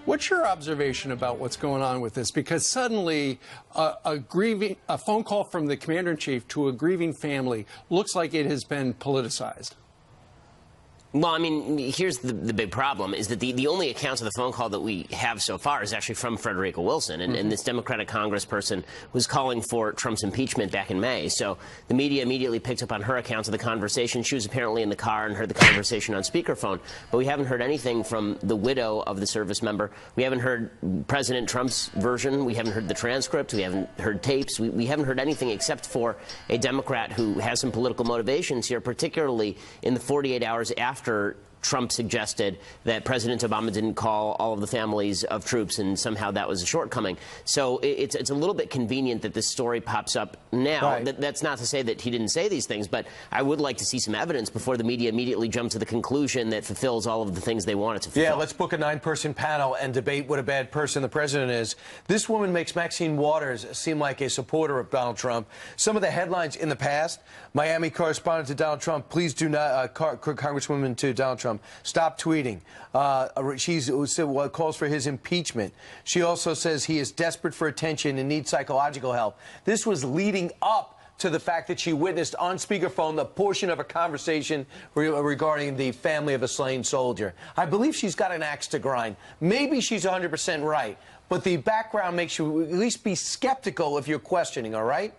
What's your observation about what's going on with this? Because suddenly a phone call from the commander-in-chief to a grieving family looks like it has been politicized. Well, I mean, here's the big problem, is that the only accounts of the phone call that we have so far is actually from Frederica Wilson, and this Democratic congressperson was calling for Trump's impeachment back in May. So the media immediately picked up on her accounts of the conversation. She was apparently in the car and heard the conversation on speakerphone. But we haven't heard anything from the widow of the service member. We haven't heard President Trump's version. We haven't heard the transcript. We haven't heard tapes. We haven't heard anything except for a Democrat who has some political motivations here, particularly in the 48 hours after Trump suggested that President Obama didn't call all of the families of troops, and somehow that was a shortcoming. So it's a little bit convenient that this story pops up now. Right. That's not to say that he didn't say these things, but I would like to see some evidence before the media immediately jump to the conclusion that fulfills all of the things they want it to fulfill. Yeah, let's book a 9-person panel and debate what a bad person the president is. This woman makes Maxine Waters seem like a supporter of Donald Trump. Some of the headlines in the past: Miami correspondent to Donald Trump, please do not, Congresswoman to Donald Trump, stop tweeting. She calls for his impeachment. She also says he is desperate for attention and needs psychological help. This was leading up to the fact that she witnessed on speakerphone the portion of a conversation regarding the family of a slain soldier. I believe she's got an axe to grind. Maybe she's 100% right, but the background makes you at least be skeptical if you're questioning, all right?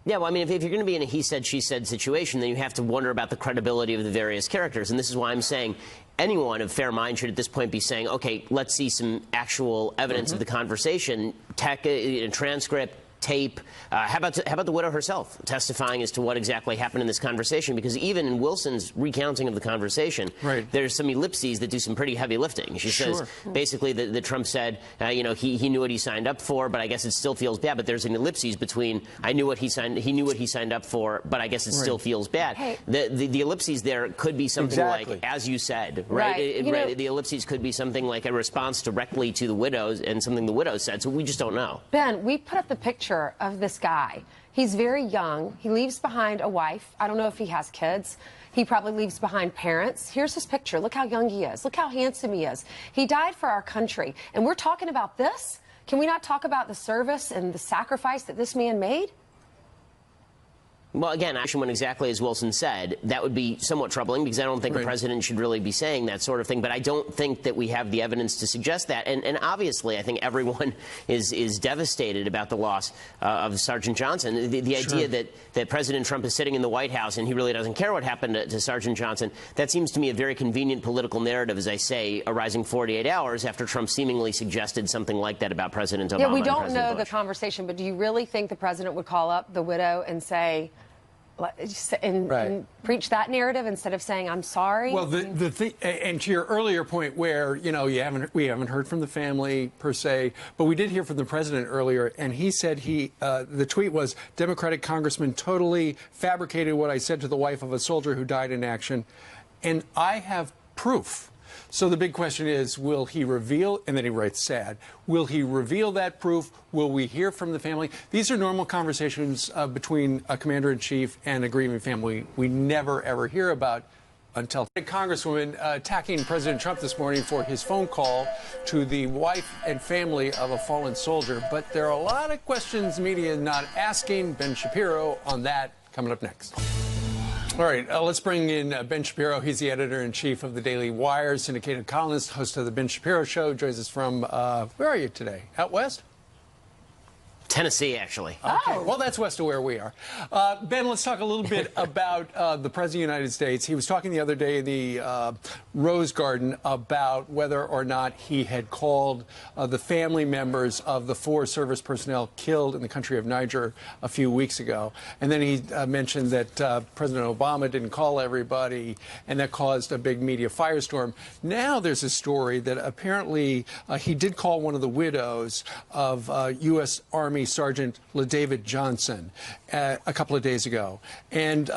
Yeah, well, I mean, if you're going to be in a he said, she said situation, then you have to wonder about the credibility of the various characters. And this is why I'm saying anyone of fair mind should at this point be saying, okay, let's see some actual evidence of the conversation, transcript, tape. How about the widow herself testifying as to what exactly happened in this conversation? Because even in Wilson's recounting of the conversation, there's some ellipses that do some pretty heavy lifting. She says basically that Trump said, you know, he knew what he signed up for, but I guess it still feels bad. But there's an ellipses between he knew what he signed up for, but I guess it still feels bad. Hey. The ellipses there could be something like, as you said, right? The ellipses could be something like a response directly to the widows and something the widow said. So we just don't know. Ben, we put up the picture of this guy. He's very young. He leaves behind a wife. I don't know if he has kids. He probably leaves behind parents. Here's his picture. Look how young he is. Look how handsome he is. He died for our country. And we're talking about this? Can we not talk about the service and the sacrifice that this man made? Well, again, actually, when exactly as Wilson said, that would be somewhat troubling, because I don't think the president should really be saying that sort of thing. But I don't think that we have the evidence to suggest that. And obviously, I think everyone is devastated about the loss of Sergeant Johnson. The idea that President Trump is sitting in the White House and he really doesn't care what happened to Sergeant Johnson, that seems to me a very convenient political narrative, as I say, arising 48 hours after Trump seemingly suggested something like that about President Obama. Yeah, we don't know Bush. the conversation, but do you really think the president would call up the widow and say, and preach that narrative instead of saying I'm sorry? Well, the thing, and to your earlier point, where we haven't heard from the family per se, but we did hear from the president earlier, and he said the tweet was, Democratic congressman totally fabricated what I said to the wife of a soldier who died in action, and I have proof. So the big question is, will he reveal, and then he writes sad, will he reveal that proof? Will we hear from the family? These are normal conversations between a commander-in-chief and a grieving family we never, ever hear about until a Congresswoman attacking President Trump this morning for his phone call to the wife and family of a fallen soldier. But there are a lot of questions the media is not asking. Ben Shapiro on that coming up next. All right, let's bring in Ben Shapiro. He's the editor-in-chief of the Daily Wire, syndicated columnist, host of the Ben Shapiro Show. Joins us from, where are you today? Out west? Tennessee, actually. Okay. Well, that's west of where we are. Ben, let's talk a little bit about the President of the United States. He was talking the other day in the Rose Garden about whether or not he had called the family members of the 4 service personnel killed in the country of Niger a few weeks ago. And then he mentioned that President Obama didn't call everybody, and that caused a big media firestorm. Now there's a story that apparently he did call one of the widows of U.S. Army Sergeant LaDavid Johnson a couple of days ago. And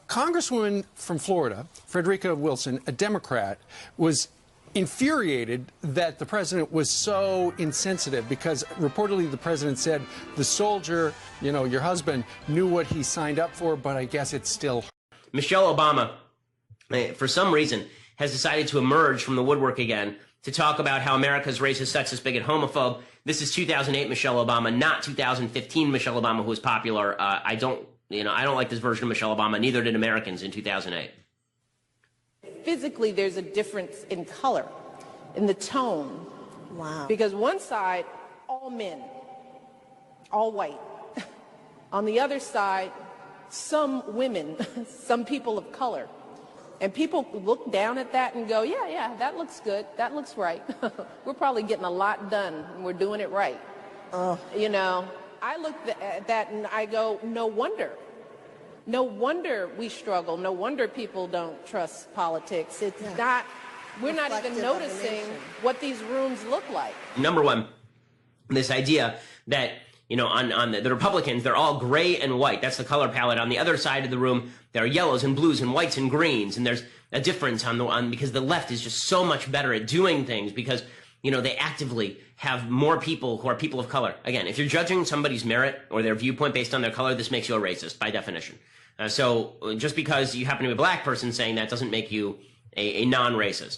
Congresswoman from Florida, Frederica Wilson, a Democrat, was infuriated that the president was so insensitive, because reportedly the president said the soldier, you know, your husband, knew what he signed up for, but I guess it's still. Michelle Obama, for some reason, has decided to emerge from the woodwork again to talk about how America's racist, sexist, bigot, homophobe. This is 2008 Michelle Obama, not 2015 Michelle Obama, who was popular. I don't like this version of Michelle Obama. Neither did Americans in 2008. Physically, there's a difference in color, in the tone. Wow. Because one side, all men, all white. On the other side, some women, some people of color. And people look down at that and go, yeah, that looks good. That looks right. We're probably getting a lot done and we're doing it right. You know, I look at that and I go, no wonder. No wonder we struggle. No wonder people don't trust politics. It's not, we're not even noticing what these rooms look like. Number one, this idea that, you know, on the Republicans, they're all gray and white. That's the color palette. On the other side of the room, there are yellows and blues and whites and greens. And there's a difference because the left is just so much better at doing things because, you know, they actively have more people who are people of color. Again, if you're judging somebody's merit or their viewpoint based on their color, this makes you a racist by definition. So just because you happen to be a black person saying that doesn't make you a non-racist.